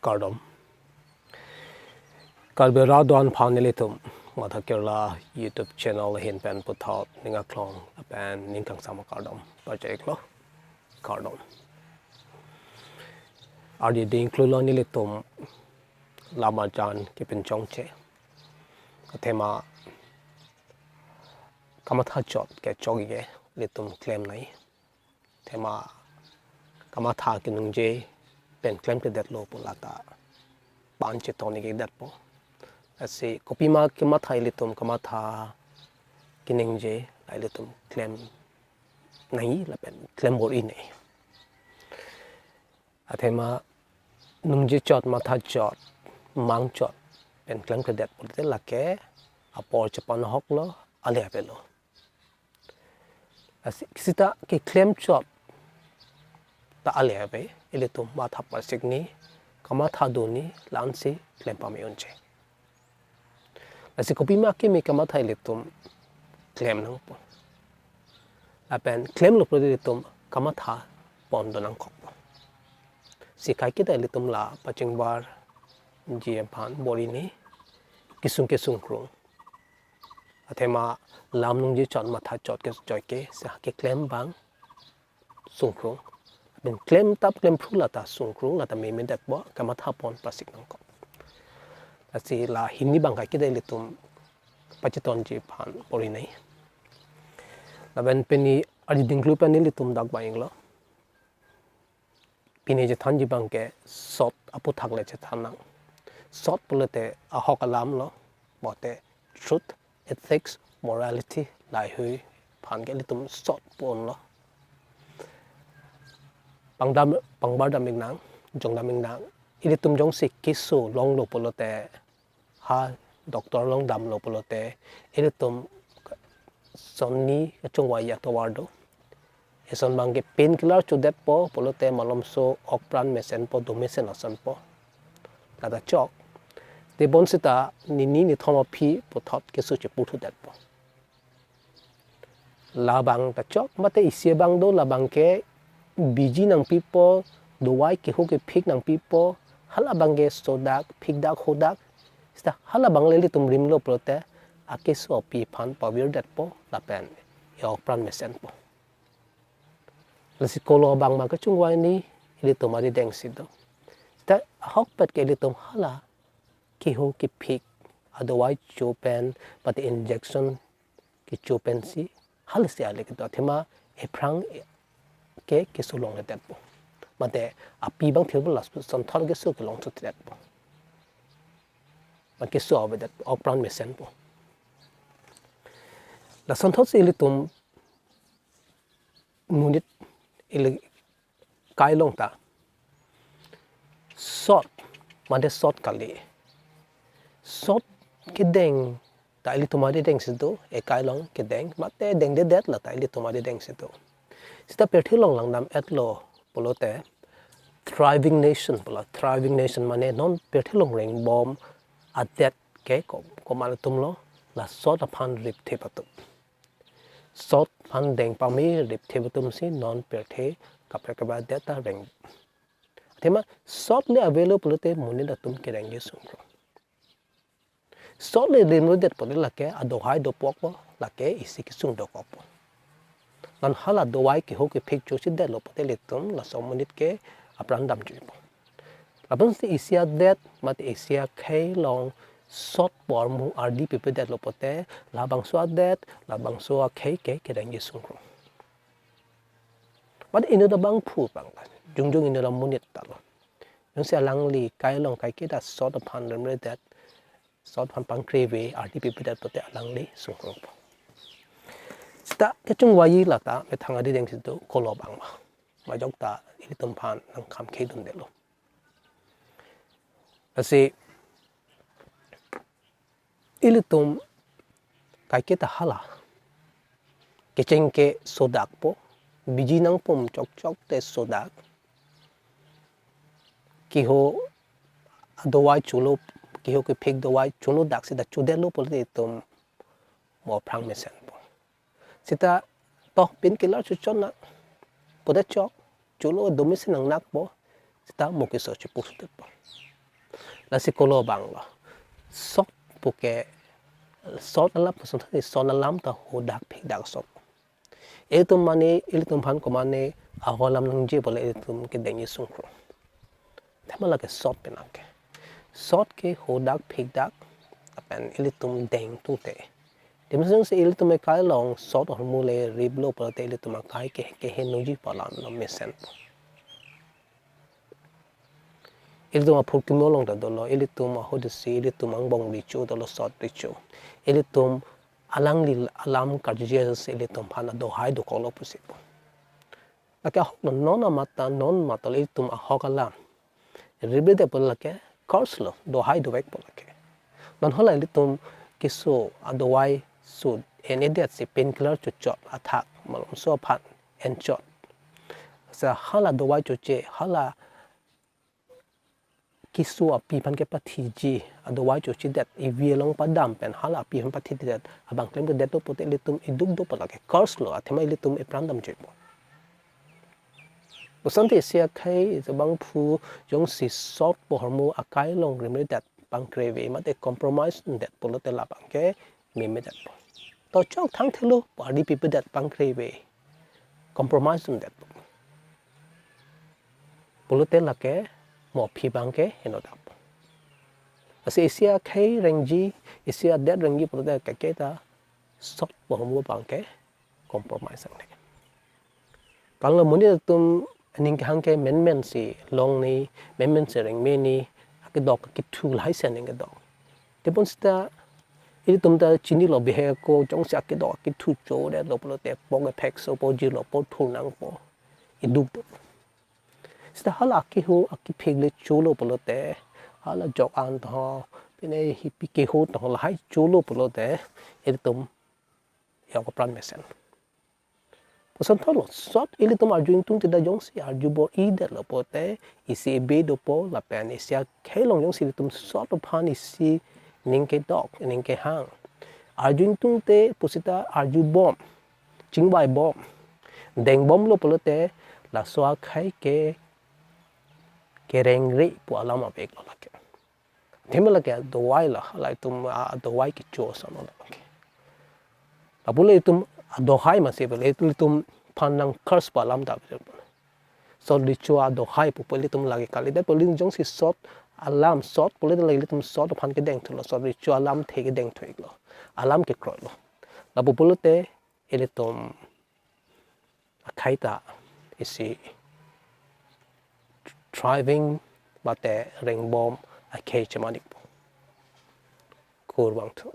Cardom Calbera Don Panelitum Matakirla YouTube channel Hin Pen Put out Ninga Clong Aphan Ninkang Sama Cardom Project Lo Cardom Adi Ding Clulonilitum Lama Jan Kipin Chongche Tema Kamatha Chot Ke Chogi Litum Claim Nai Tema Kamatha Kinungje Pen Claim to that low Pulata Banchitonic that po Asi Kopima Kamatha Litum Kamatha Kiningje Litum Claim Nai Lapen Claim Borine Atema Nungje Chot Matha Chot Mang Chot Pen Claim to that Pulte Lake a porch upon a hoklo Alevelo As Sita Ki Claim Chot The Aleve Ilitum Matha Persigni Kamatha Doni Lansi Claim Pamionche As a Kopima Kimi Kamatha Litum Claim Nangpo Apen Claim Lopoditum Kamatha Pondonang Kopo Sikakita Litum La Paching Bar Aphan Borini Kisung Krung Atema Lam Nungji Chot Matha Chot Joyke Saki Claim Bang Sungkrung Ben Claim Tap Claim Prulata Sungkrung Lata Meme that bo Kamatha Pon Pasik Nangko Asi La Hindi Bangka Kita Litum Pachitonji Aphan Borini Laben Penny Adiding Group and Litum Dag Banglo Pini Jetanji Banke Sot Apotagle Jetanang Sot Pulate a Hawk Alam Lo Bote Truth Ethics, Morality, Lai Hui, Pangelitum, Sot Pon Lo Pangbarda Mingnang, Jongda Mingnang, Ilitum Jong Sik Kisu, Long Lopolote, Ha, Doctor Long Dam Lopolote, Ilitum Sonni, Chungwaya Towardo, Eson Bange Painkiller to that po, Polote Malomso, Okpran Mesen po, Domesen or Sanpo, Lada Chok. The Bonsita Nini Thoma P. Potot Kesuchi Putu that po. Labang the chok, but the Isiabang do Labanke, Biji Nang people, the white Kihoki pig Nang people, Halabange Sodak, Phikdak Hodak, is the Halabang Litum Rimlo Prote, a case of Aphan, Pavir that po, Lapan, your pran mesenpo. Lasicolo Bang Makachung Wini, Ilitomari Dengsido. That hawk pet Kelitum Hala. Kiho ki pig, otherwise chopen, but the injection ki chopen si, halisi alikito, tema a prang ke kisulong at that po. But the a pibang table last some target so belong to that po. But kisu over that or prang mesenpo. La santos ilitum Monit ili kailong ta. Sot, mande sot kali. Sot Kideng Daily Tomadi Deng Sido, a Kailong Kideng, but they deng the dead la Daily Tomadi Deng Sido. Step at Hilong Langnam at law, Polote, thriving nation, thriving nation money, non Pertilong ring bomb at that cake, Comalatumlo, la sort upon rip tapatum. Sort pan deng pami rip tapatum si non perte, Caprecaba data ring. Tema shortly available to Monitatum Kerengji Sunkro. Solely limited for the lake, a dohai do popo, lake is sick soon do copo. Non hala do wike hoki picture si de lopotelitum, la somonitke, a brandam jibo. Labonsi isia that, but isia k long, short form are deep people that lopote, labang soa that, labang soa k Kerenji Sunkro. But in the bang pool bang, Jungjung in the Monit talo. You see a long li, kailong kaikita sort of hundred that. Sort Pampang Crave are the people that put their langly so group. Start catching Wayi Lata, Metanga didn't do Kolobang. My doctor, Ilitum Pan, and come Kadun Delo. I say Ilitum Kaiketa Hala Kichenke Sodakpo, Bijinang Pum Chok te Sodak Kiho Adowai Chulo. Kiho ki pig the white chuno daxi da chudelo politum more prang mesenpo. Sita to pin killer chuchona put a chok chulo domisin ang nakpo sita mokiso chipusto po. là si colo bang lo sot porque sot alam person thani son alam ta hodak phikdak sot tum mane tum phan ko mane aholam nang je bole tum ke dengi sungkro thamala ke sot penake sot ke hodak phikdak apan tum deng tu te Dimsung se tum kai long sot or mule riblo per te tum kai ke henoji palam no mesen tum apur kimolong da dolo tum hodisi tum angbong richo dolo sot richo tum alang li alam karjia se tum phana do hai do kolo pusipo aka hok non mata non mata tum ahokalam ribe de polake korslo do hai do vek polake non hola tum kiso adowai sud en edet si painkiller chu chot athak malom so phan en chot sa hala dowai chu che hala kiso api phan ke pathi ji adowai chu chi dat evie long padam pen hala api phan pathi dat abang klem ke deto pote tum iduk do palake course lo athema tum e prandam chepo Bonsita sia kai bang phu jong si sort po hormo akai long remre dat bang kreve mate compromise that polote la bang ke me dat to chok thang thelo party people that bang kreve compromise that polote la ke mo phi bang ke heno da ase sia kai rengji sia that rengji polote ka ke ta sort po hormo bang ke compromise ang kalau monit tum ning hang ke men si long ni men se reng me ni ke dok ki thu lai sen ning ke dok te Bonsita tum ta chini lo behe ko jong sak ke dok ki thu cho de lo polo te pong e pek so po ji lo po thu nang po iduk do sta hala ki ho aki pheg le cho lo polo te hala jok an tho pine hi pi ke ho to lai cho lo polo te tum ya ko pran mesen Santolo sot tum arjuing tung tidak jong si arjubo ida lo pote isi be do po la pen isia khelong jong si tum sot phan isi ningke dok ningke hang arjuing tung te Bonsita arju bom chingbai bom deng bom lo polote la soa khai ke Kerengji po alama bek lo lake themela ke do wai la lai tum do wai ki cho sa lo lake abule tum do hai ma se bele tum panang curse palam da so ritual do hai pu poli tum lagi kali da poli jong si sot alam sot poli lagi tum sot pan ke deng thlo so ritual alam the ke deng thoi lo alam ke kroi lo la pu polote tum akai ta isi driving bate ring bomb akai chamanik kurbang tu